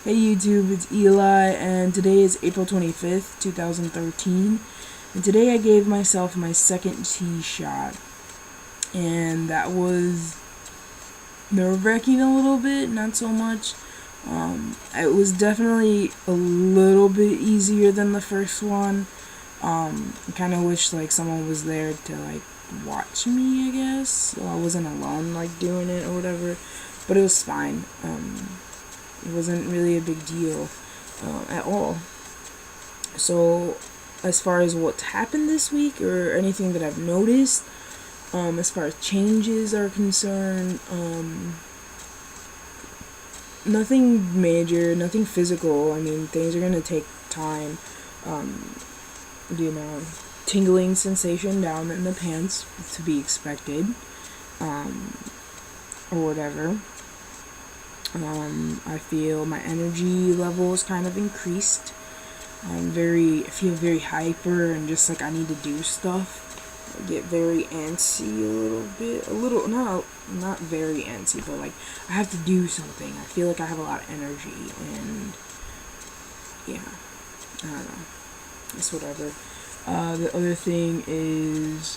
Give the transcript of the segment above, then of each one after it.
Hey YouTube, it's Eli, and today is April 25th, 2013, and today I gave myself my second T shot, and that was nerve-wracking a little bit, not so much. It was definitely a little bit easier than the first one. I kind of wish someone was there to watch me, I guess, so I wasn't alone doing it or whatever, but it was fine. It wasn't really a big deal at all. So, as far as what's happened this week or anything that I've noticed, as far as changes are concerned, nothing major, nothing physical. I mean, things are gonna take time. You know, tingling sensation down in the pants to be expected, or whatever. I feel my energy level is kind of increased. I feel very hyper and just I need to do stuff. I get very antsy not very antsy, but I have to do something. I feel like I have a lot of energy, and yeah, I don't know. It's whatever. The other thing is,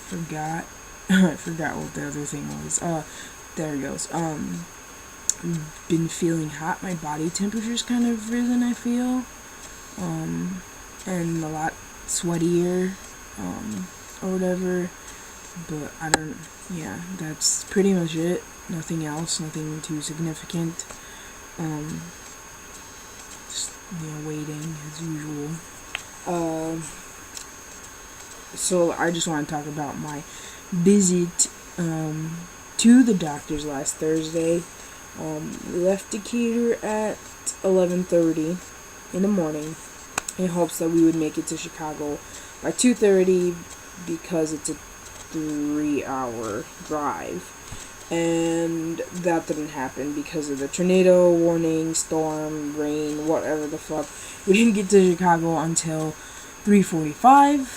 forgot. I forgot what the other thing was. There it goes. Been feeling hot. My body temperature's kind of risen, I feel. And a lot sweatier, or whatever. But yeah, that's pretty much it. Nothing else, nothing too significant. Just, waiting as usual. So I just want to talk about my visit, to the doctor's last Thursday. We left Decatur at 11:30 in the morning in hopes that we would make it to Chicago by 2:30 because it's a 3-hour drive. And that didn't happen because of the tornado warning, storm, rain, whatever the fuck. We didn't get to Chicago until 3:45,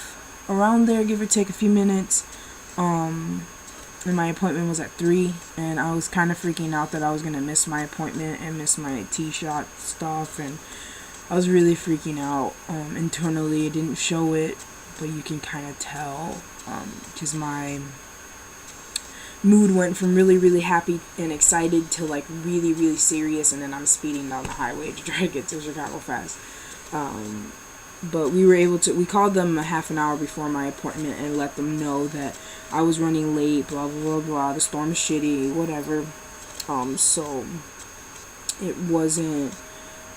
around there, give or take a few minutes. And my appointment was at 3, and I was kind of freaking out that I was going to miss my appointment and miss my T-shot stuff, and I was really freaking out. Internally, it didn't show it, but you can kind of tell, because my mood went from really, really happy and excited to really, really serious, and then I'm speeding down the highway to try to get to Chicago fast. But we called them a half an hour before my appointment and let them know that I was running late, blah, blah, blah, blah, the storm is shitty, whatever. So it wasn't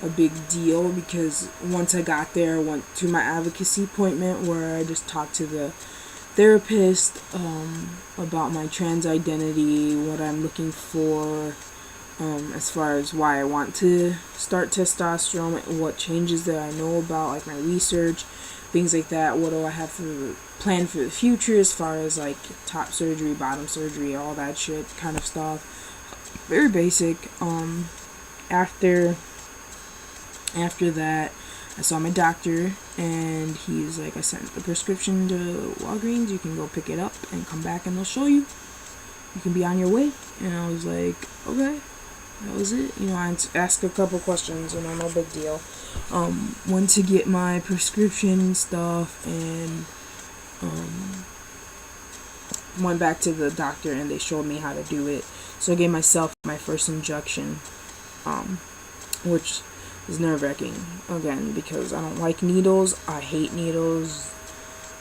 a big deal because once I got there, I went to my advocacy appointment where I just talked to the therapist, about my trans identity, what I'm looking for, as far as why I want to start testosterone, what changes that I know about, my research, things like that. What do I have planned for the future as far as top surgery, bottom surgery, all that shit kind of stuff. Very basic. After that, I saw my doctor, and he's I sent the prescription to Walgreens. You can go pick it up and come back, and they'll show you. You can be on your way. And I was like, okay. That was it. I asked a couple questions, no big deal. Went to get my prescription and stuff, and went back to the doctor, and they showed me how to do it. So I gave myself my first injection, which is nerve-wracking, again, because I don't like needles. I hate needles.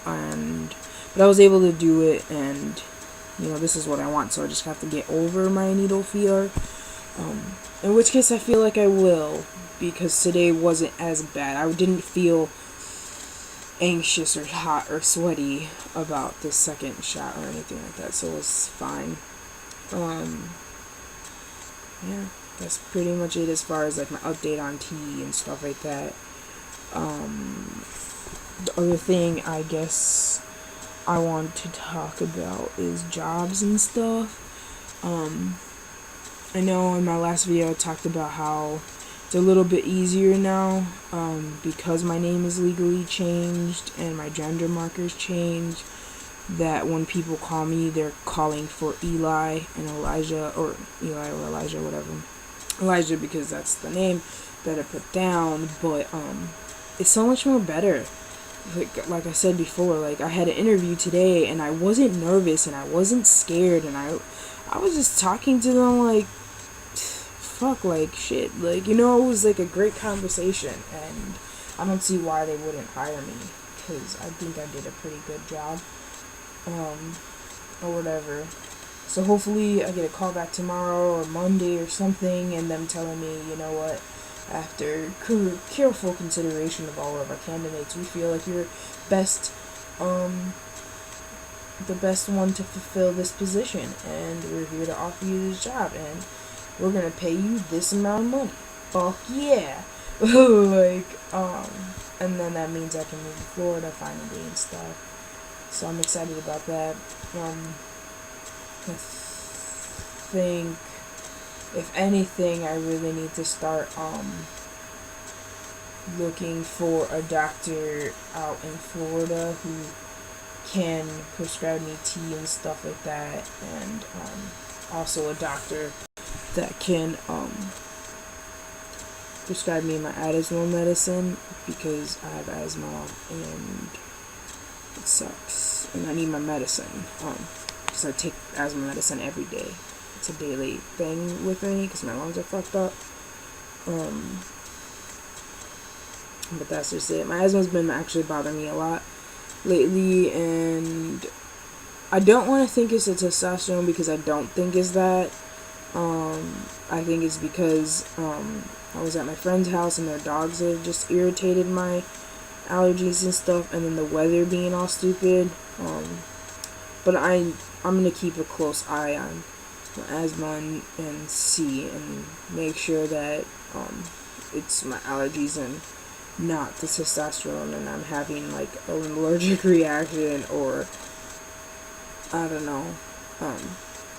But I was able to do it, and, this is what I want, so I just have to get over my needle fear. In which case I feel like I will, because today wasn't as bad. I didn't feel anxious or hot or sweaty about the second shot or anything like that, so it was fine. Yeah, that's pretty much it as far as my update on tea and stuff like that. The other thing I guess I want to talk about is jobs and stuff. I know in my last video I talked about how it's a little bit easier now, because my name is legally changed and my gender markers changed, that when people call me, they're calling for Eli and Elijah, or Eli or Elijah, whatever. Elijah because that's the name that I put down, but it's so much more better. Like I said before, like I had an interview today and I wasn't nervous and I wasn't scared, and I was just talking to them like fuck, like shit, like, it was like a great conversation, and I don't see why they wouldn't hire me, because I think I did a pretty good job, or whatever. So hopefully I get a call back tomorrow or Monday or something, and them telling me, you know what, after careful consideration of all of our candidates, we feel like you're best, the best one to fulfill this position, and we're here to offer you this job, and we're gonna pay you this amount of money. Fuck yeah. Like, and then that means I can move to Florida finally and stuff. So I'm excited about that. I think, if anything, I really need to start, looking for a doctor out in Florida who can prescribe me tea and stuff like that, and, also a doctor that can prescribe me my asthma medicine, because I have asthma and it sucks, and I need my medicine because I take asthma medicine every day. It's a daily thing with me because my lungs are fucked up. But that's just it. My asthma's been actually bothering me a lot lately, and I don't want to think it's a testosterone, because I don't think it's that. I think it's because I was at my friend's house and their dogs have just irritated my allergies and stuff, and then the weather being all stupid. But I'm gonna keep a close eye on my asthma and see and make sure that it's my allergies and not the testosterone, and I'm having like an allergic reaction, or I don't know.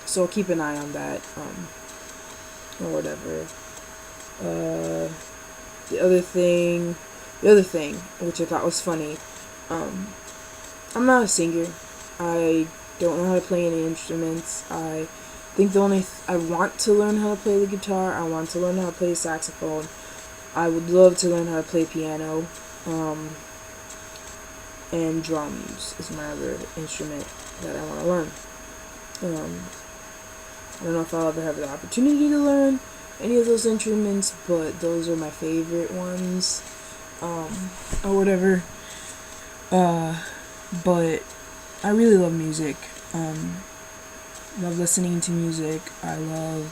So I'll keep an eye on that, or whatever. The other thing, which I thought was funny, I'm not a singer. I don't know how to play any instruments. I think I want to learn how to play the guitar. I want to learn how to play saxophone. I would love to learn how to play piano. And drums is my other instrument that I want to learn. I don't know if I'll ever have the opportunity to learn any of those instruments, but those are my favorite ones, or whatever. But I really love music. Love listening to music. I love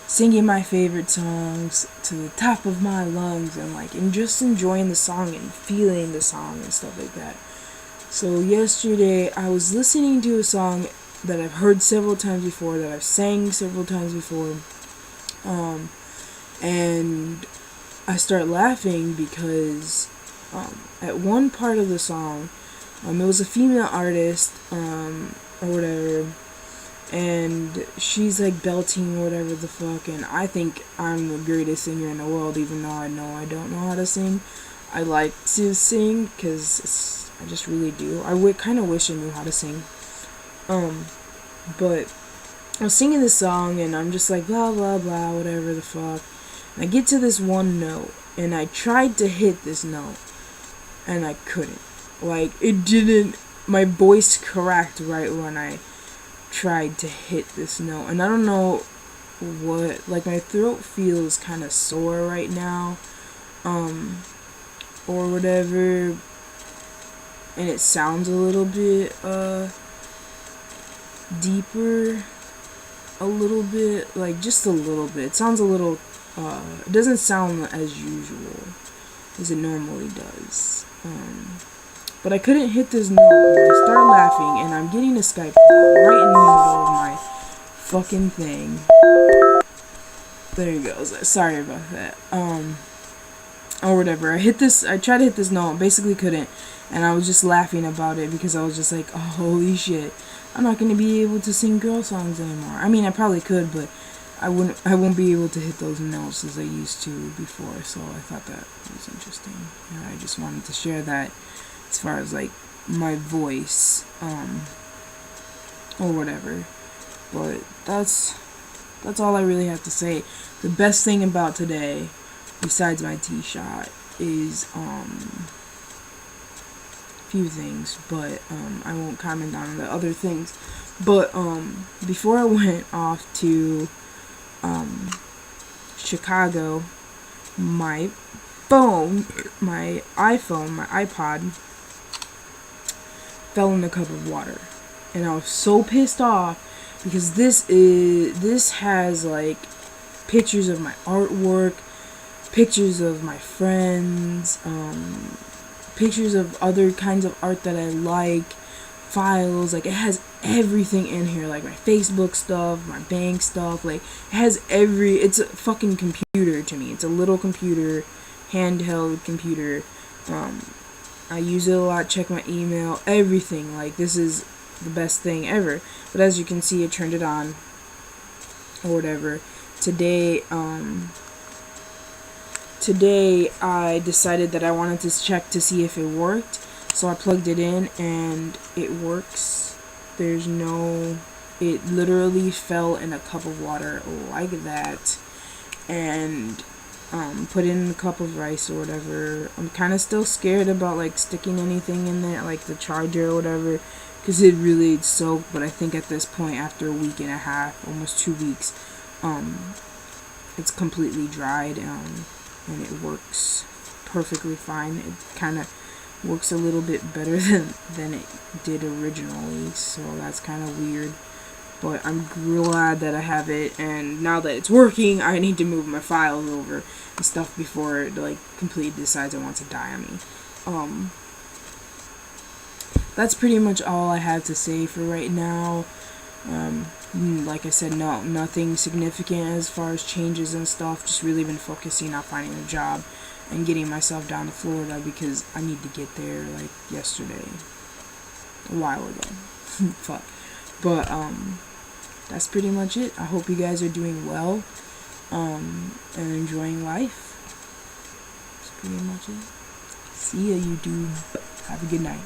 singing my favorite songs to the top of my lungs, and just enjoying the song and feeling the song and stuff like that. So yesterday I was listening to a song that I've heard several times before, that I've sang several times before, and I start laughing because at one part of the song, it was a female artist, or whatever, and she's like belting or whatever the fuck, and I think I'm the greatest singer in the world, even though I know I don't know how to sing. I like to sing because I just really do. I kind of wish I knew how to sing. But I was singing this song and I'm just like blah blah blah whatever the fuck. And I get to this one note and I tried to hit this note and I couldn't. Like, it didn't. My voice cracked right when I tried to hit this note, and I don't know what. Like, my throat feels kind of sore right now, or whatever, and it sounds a little bit deeper, a little bit, like just a little bit. It sounds a little. It doesn't sound as usual as it normally does. But I couldn't hit this note, and I start laughing, and I'm getting a Skype call right in the middle of my fucking thing. There you go. Sorry about that. Or whatever. I tried to hit this note, basically couldn't, and I was just laughing about it because I was just like, oh, holy shit, I'm not gonna be able to sing girl songs anymore. I mean, I probably could, but I won't be able to hit those notes as I used to before, so I thought that was interesting. And I just wanted to share that as far as like my voice, or whatever. But that's That's all I really have to say. The best thing about today, besides my tee shot, is few things, but I won't comment on the other things. But before I went off to Chicago, my iPhone, my iPod fell in a cup of water, and I was so pissed off because this has like pictures of my artwork, pictures of my friends, pictures of other kinds of art that I like, files, like it has everything in here, like my Facebook stuff, my bank stuff, like it has it's a fucking computer to me. It's a little computer, handheld computer. I use it a lot, check my email, everything. Like, this is the best thing ever. But as you can see, I turned it on or whatever. Today I decided that I wanted to check to see if it worked. So I plugged it in and it works. It literally fell in a cup of water like that. And put it in a cup of rice or whatever. I'm kind of still scared about like sticking anything in there, like the charger or whatever, because it really soaked. But I think at this point, after a week and a half, almost 2 weeks, it's completely dried, and it works perfectly fine. It kind of works a little bit better than it did originally, so that's kind of weird. But I'm glad that I have it, and now that it's working, I need to move my files over and stuff before it like completely decides it wants to die on me. That's pretty much all I have to say for right now. Like I said, nothing significant as far as changes and stuff. Just really been focusing on finding a job and getting myself down to Florida because I need to get there like yesterday, a while ago. Fuck. But that's pretty much it. I hope you guys are doing well and enjoying life. That's pretty much it. See ya, YouTube. Have a good night.